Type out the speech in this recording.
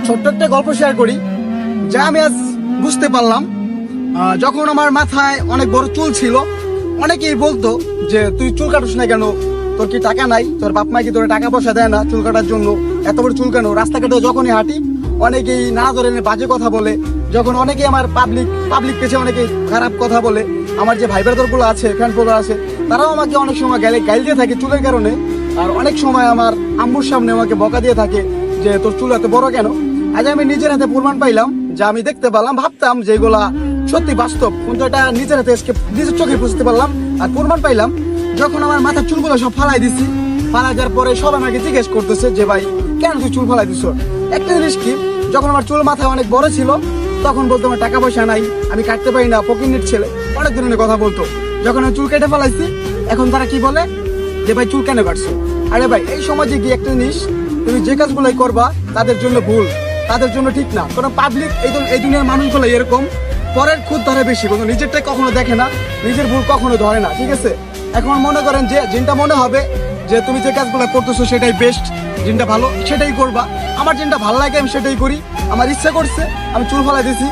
ছোট্ট একটা গল্প শেয়ার করি, যা আমি আজ বুঝতে পারলাম। যখন আমার মাথায় অনেক বড় চুল ছিল, অনেকেই বলতো যে তুই চুল কাটিস না কেন, তোর কি টাকা নাই, তোর বাপ মা কি তোর টাকা পয়সা দেয় না চুল কাটার জন্য, এত বড় চুল কেন? রাস্তাঘাটে যখনই হাঁটি অনেকেই নানা ধরনের বাজে কথা বলে, যখন অনেকেই আমার পাবলিক পেছে অনেকে খারাপ কথা বলে, আমার যে ভাই ব্রাদার গুলো আছে, ফ্রেন্ড গুলো আছে, তারাও আমাকে অনেক সময় গাইল দিয়ে থাকে চুলের কারণে। আর অনেক সময় আমার আম্মুর সামনে আমাকে বকা দিয়ে থাকে যে তোর চুল এত বড় কেন। আজ আমি নিজের হাতে প্রমাণ পাইলাম, যা আমি দেখতে পারলাম, ভাবতাম যেগুলা সত্যি বাস্তব, কিন্তু এটা নিজের হাতে নিজের চোখে বুঝতে পারলাম আর প্রমাণ পাইলাম। যখন আমার মাথার চুলগুলো সব ফালাই দিছি, ফালাই দেওয়ার পরে সব আমাকে জিজ্ঞেস করতেছে যে ভাই কেন তুই চুল ফালাই দিছ। একটা জিনিস কি, যখন আমার চুল মাথায় অনেক বড় ছিল তখন বলতো আমার টাকা পয়সা নাই, আমি কাটতে পারি না, ফকিন্নির ছেলে, অনেক ধরনের কথা বলতো। যখন আমি চুল কেটে ফেলাইছি এখন তারা কি বলে যে ভাই চুল কেন কাটছো। আরে ভাই, এই সমাজে কি একটা জিনিস, তুমি যে কাজগুলাই করবা তাদের জন্য ভুল, তাদের জন্য ঠিক না। কারণ পাবলিক এই দুনিয়ার মানুষগুলো এরকম, পরের খুদ ধরে বেশি, কিন্তু নিজেরটা কখনো দেখে না, নিজের ভুল কখনো ধরে না। ঠিক আছে, এখন মনে করেন যে যেটা মনে হবে যে তুমি যে কাজগুলো করতেছো সেটাই বেস্ট, যেটা ভালো সেটাই করবা। আমার যেটা ভালো লাগে আমি সেটাই করি, আমার ইচ্ছা করছে আমি চুল ফালাই দিছি।